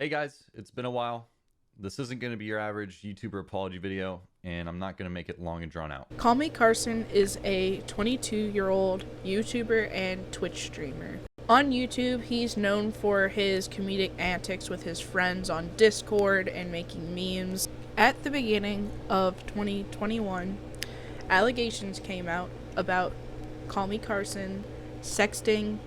Hey guys, it's been a while. This isn't going to be your average YouTuber apology video, and I'm not going to make it long and drawn out. CallMeCarson is a 22-year-old YouTuber and Twitch streamer. On YouTube, he's known for his comedic antics with his friends on Discord and making memes. At the beginning of 2021, allegations came out about CallMeCarson sexting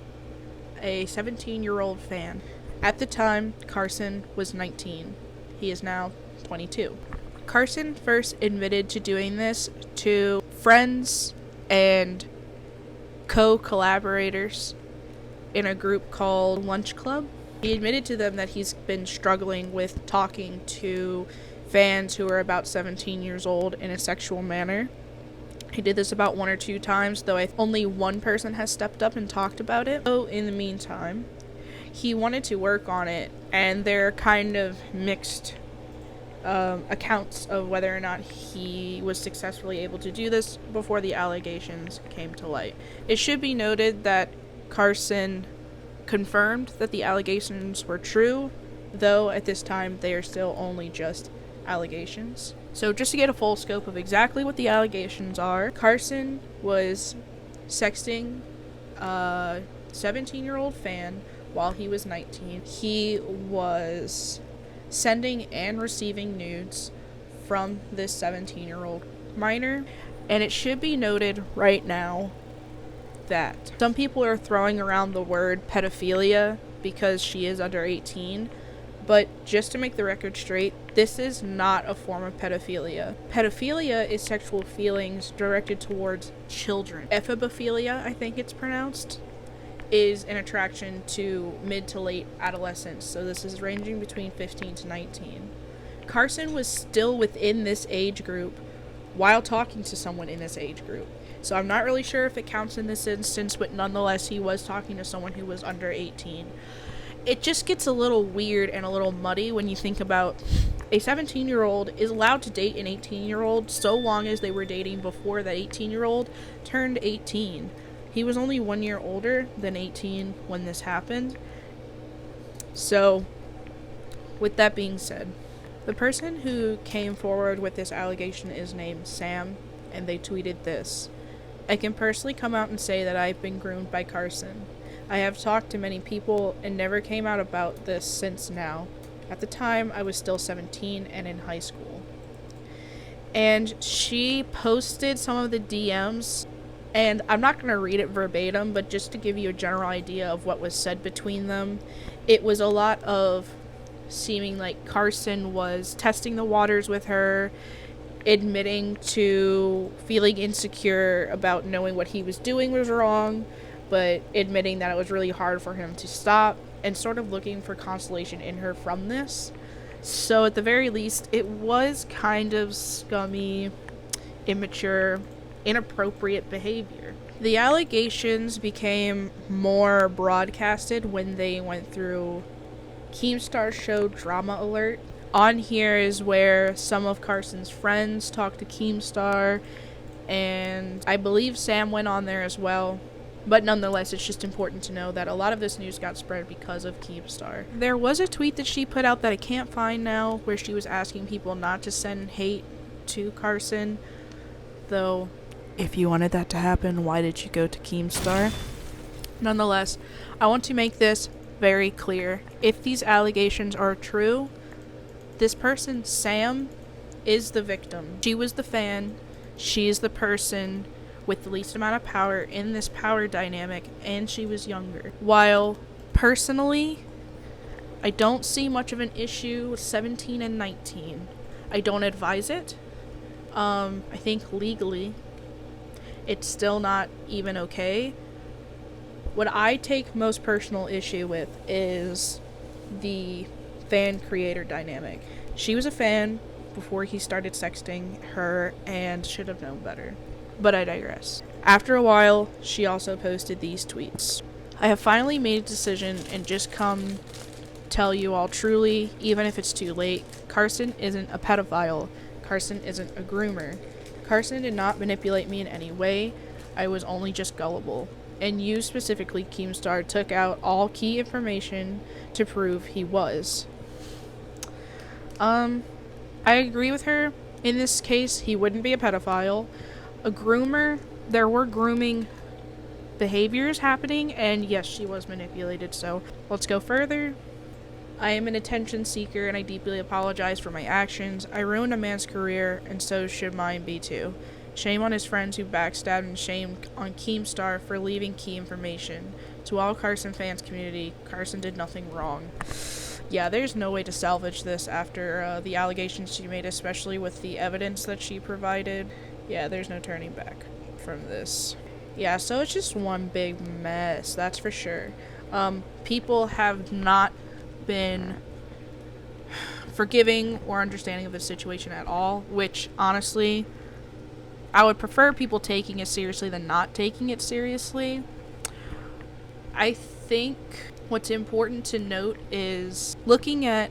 a 17-year-old fan. At the time, Carson was 19. He is now 22. Carson first admitted to doing this to friends and co-collaborators in a group called Lunch Club. He admitted to them that he's been struggling with talking to fans who are about 17 years old in a sexual manner. He did this about 1 or 2 times, though only one person has stepped up and talked about it. So in the meantime, he wanted to work on it, and there are kind of mixed accounts of whether or not he was successfully able to do this before the allegations came to light. It should be noted that Carson confirmed that the allegations were true, though at this time they are still only just allegations. So just to get a full scope of exactly what the allegations are, Carson was sexting a 17-year-old fan while he was 19. He was sending and receiving nudes from this 17-year-old minor. And it should be noted right now that some people are throwing around the word pedophilia because she is under 18. But just to make the record straight, this is not a form of pedophilia. Pedophilia is sexual feelings directed towards children. Ephebophilia, I think it's pronounced, is an attraction to mid to late adolescence, so this is ranging between 15 to 19. Carson was still within this age group while talking to someone in this age group, so I'm not really sure if it counts in this instance, but nonetheless he was talking to someone who was under 18. It just gets a little weird and a little muddy when you think about a 17-year-old is allowed to date an 18-year-old so long as they were dating before that 18-year-old turned 18. He was only 1 year older than 18 when this happened. So, with that being said, the person who came forward with this allegation is named Sam, and they tweeted this: "I can personally come out and say that I've been groomed by Carson. I have talked to many people and never came out about this since now. At the time, I was still 17 and in high school." And she posted some of the DMs. And I'm not going to read it verbatim, but just to give you a general idea of what was said between them, it was a lot of seeming like Carson was testing the waters with her, admitting to feeling insecure about knowing what he was doing was wrong, but admitting that it was really hard for him to stop, and sort of looking for consolation in her from this. So at the very least, it was kind of scummy, immature, inappropriate behavior. The allegations became more broadcasted when they went through Keemstar's show Drama Alert. On here is where some of Carson's friends talked to Keemstar, and I believe Sam went on there as well. But nonetheless, it's just important to know that a lot of this news got spread because of Keemstar. There was a tweet that she put out that I can't find now, where she was asking people not to send hate to Carson, though if you wanted that to happen, why did you go to Keemstar? Nonetheless, I want to make this very clear. If these allegations are true, this person, Sam, is the victim. She was the fan. She is the person with the least amount of power in this power dynamic, and she was younger. While, personally, I don't see much of an issue with 17 and 19. I don't advise it. I think legally it's still not even okay. What I take most personal issue with is the fan-creator dynamic. She was a fan before he started sexting her and should have known better. But I digress. After a while, she also posted these tweets: "I have finally made a decision and just come tell you all truly, even if it's too late, Carson isn't a pedophile. Carson isn't a groomer. Carson did not manipulate me in any way. I was only just gullible. And you specifically, Keemstar, took out all key information to prove he was." I agree with her. In this case, he wouldn't be a pedophile. A groomer, there were grooming behaviors happening, and yes, she was manipulated. So let's go further. I am an attention seeker, and I deeply apologize for my actions. I ruined a man's career, and so should mine be too. Shame on his friends who backstabbed, and shame on Keemstar for leaving key information. To all Carson fans community, Carson did nothing wrong. Yeah, there's no way to salvage this after the allegations she made, especially with the evidence that she provided. Yeah, there's no turning back from this. Yeah, so it's just one big mess, that's for sure. People have not been forgiving or understanding of the situation at all, which honestly, I would prefer people taking it seriously than not taking it seriously. I think what's important to note is looking at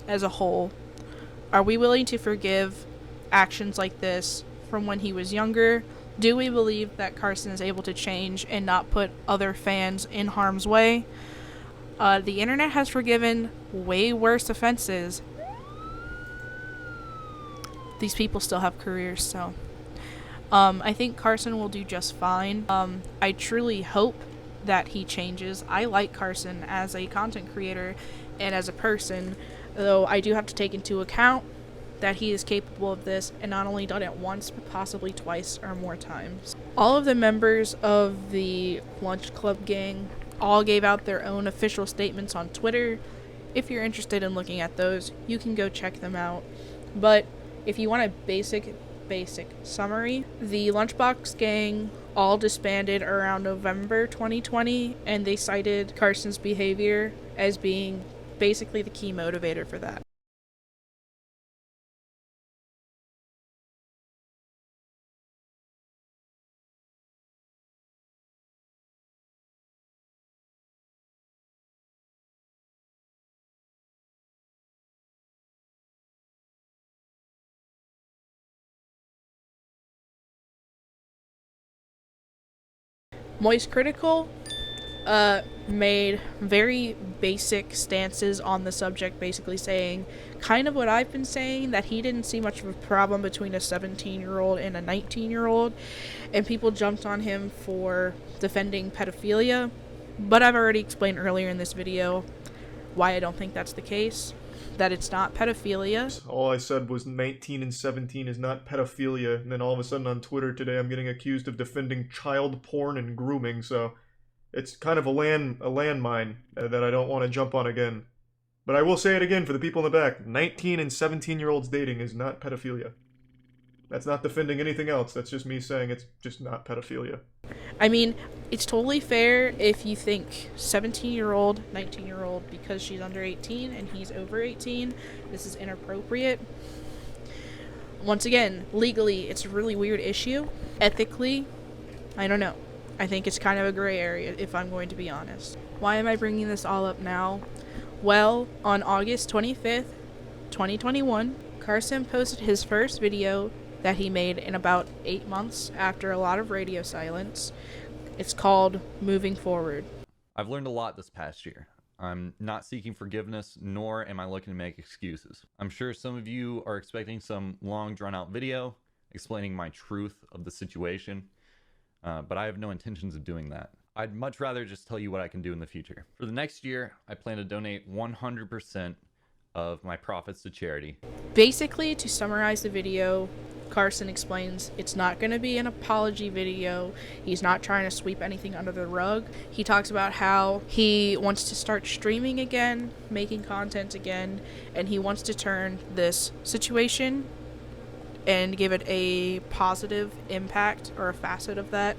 as a whole, are we willing to forgive actions like this from when he was younger? Do we believe that Carson is able to change and not put other fans in harm's way? The internet has forgiven way worse offenses. These people still have careers, so I think Carson will do just fine. I truly hope that he changes. I like Carson as a content creator and as a person, though I do have to take into account that he is capable of this and not only done it once, but possibly twice or more times. All of the members of the Lunch Club gang all gave out their own official statements on Twitter. If you're interested in looking at those, you can go check them out. But if you want a basic summary, the Lunchbox gang all disbanded around November 2020, and they cited Carson's behavior as being basically the key motivator for that. Moist Critical made very basic stances on the subject, basically saying kind of what I've been saying, that he didn't see much of a problem between a 17-year-old and a 19-year-old, and people jumped on him for defending pedophilia, but I've already explained earlier in this video why I don't think that's the case, that it's not pedophilia. All I said was 19 and 17 is not pedophilia, and then all of a sudden on Twitter today I'm getting accused of defending child porn and grooming, so it's kind of a landmine that I don't want to jump on again. But I will say it again for the people in the back, 19 and 17-year-olds dating is not pedophilia. That's not defending anything else, that's just me saying it's just not pedophilia. I mean, it's totally fair if you think 17-year-old, 19-year-old, because she's under 18 and he's over 18, this is inappropriate. Once again, legally, it's a really weird issue. Ethically, I don't know. I think it's kind of a gray area, if I'm going to be honest. Why am I bringing this all up now? Well, on August 25th, 2021, Carson posted his first video that he made in about 8 months after a lot of radio silence. It's called Moving Forward. I've learned a lot this past year. I'm not seeking forgiveness, nor am I looking to make excuses. I'm sure some of you are expecting some long drawn-out video explaining my truth of the situation, but I have no intentions of doing that. I'd much rather just tell you what I can do in the future. For the next year, I plan to donate 100% of my profits to charity. Basically, to summarize the video, Carson explains it's not going to be an apology video. He's not trying to sweep anything under the rug. He talks about how he wants to start streaming again, making content again, and he wants to turn this situation and give it a positive impact, or a facet of that,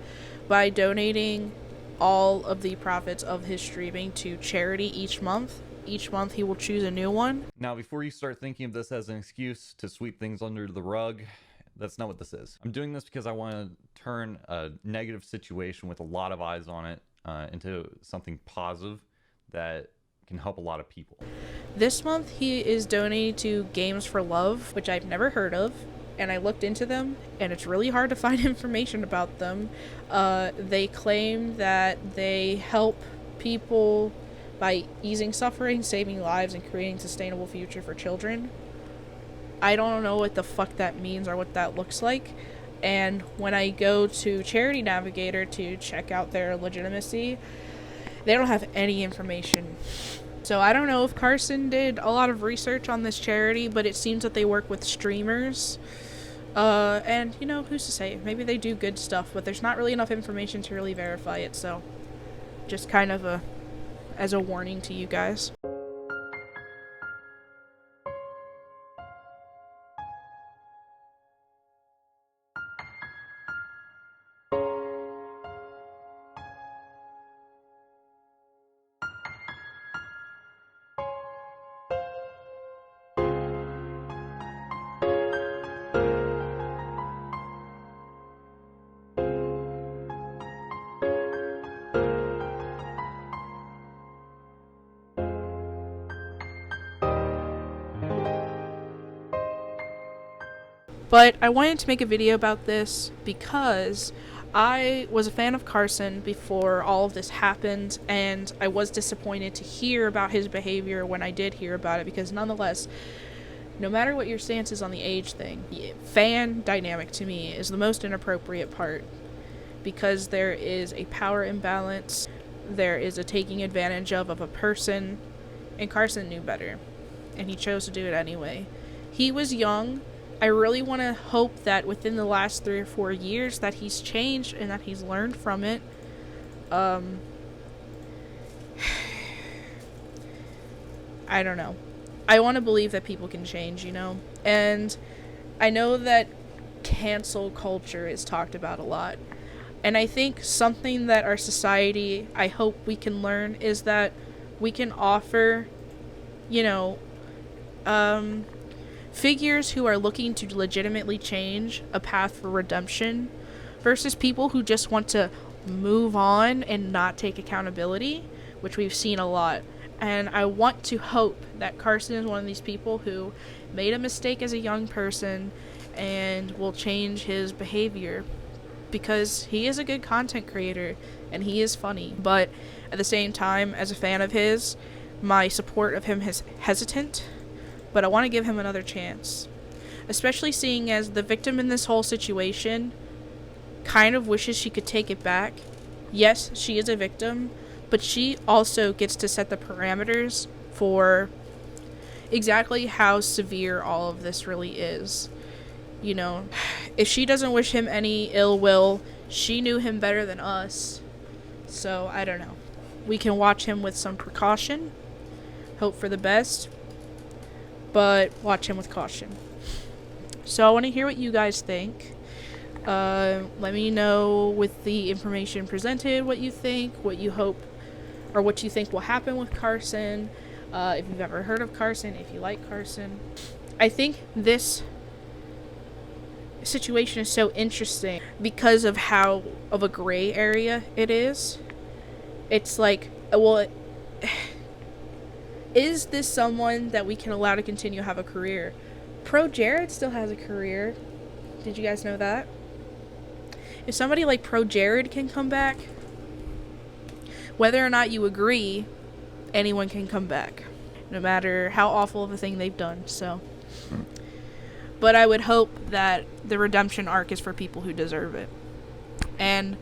by donating all of the profits of his streaming to charity each month. Each month he will choose a new one. Now, before you start thinking of this as an excuse to sweep things under the rug, that's not what this is. I'm doing this because I want to turn a negative situation with a lot of eyes on it into something positive that can help a lot of people. This month he is donating to Games for Love, which I've never heard of, and I looked into them, and it's really hard to find information about them. They claim that they help people by easing suffering, saving lives, and creating a sustainable future for children. I don't know what the fuck that means or what that looks like. And when I go to Charity Navigator to check out their legitimacy, they don't have any information. So I don't know if Carson did a lot of research on this charity, but it seems that they work with streamers. And, you know, who's to say? Maybe they do good stuff, but there's not really enough information to really verify it, so just kind of as a warning to you guys. But I wanted to make a video about this because I was a fan of Carson before all of this happened, and I was disappointed to hear about his behavior when I did hear about it, because nonetheless, no matter what your stance is on the age thing, fan dynamic to me is the most inappropriate part, because there is a power imbalance, there is a taking advantage of a person, and Carson knew better, and he chose to do it anyway. He was young. I really want to hope that within the last 3 or 4 years that he's changed and that he's learned from it. I don't know. I want to believe that people can change, you know? And I know that cancel culture is talked about a lot. And I think something that our society, I hope we can learn, is that we can offer, you know, figures who are looking to legitimately change a path for redemption versus people who just want to move on and not take accountability, which we've seen a lot. And I want to hope that Carson is one of these people who made a mistake as a young person and will change his behavior, because he is a good content creator and he is funny. But at the same time, as a fan of his, my support of him is hesitant. But I want to give him another chance. Especially seeing as the victim in this whole situation kind of wishes she could take it back. Yes, she is a victim, but she also gets to set the parameters for exactly how severe all of this really is. You know, if she doesn't wish him any ill will, she knew him better than us. So, I don't know. We can watch him with some precaution, hope for the best, but watch him with caution. So I want to hear what you guys think. Let me know with the information presented what you think, what you hope, or what you think will happen with Carson. If you've ever heard of Carson, if you like Carson. I think this situation is so interesting because of how of a gray area it is. It's like, well, is this someone that we can allow to continue to have a career? Pro Jared still has a career. Did you guys know that? If somebody like Pro Jared can come back, whether or not you agree, anyone can come back, no matter how awful of a thing they've done. So, but I would hope that the redemption arc is for people who deserve it. And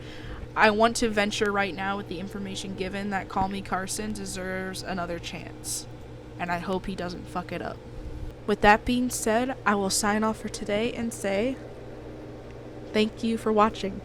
I want to venture right now with the information given that CallMeCarson deserves another chance. And I hope he doesn't fuck it up. With that being said, I will sign off for today and say thank you for watching.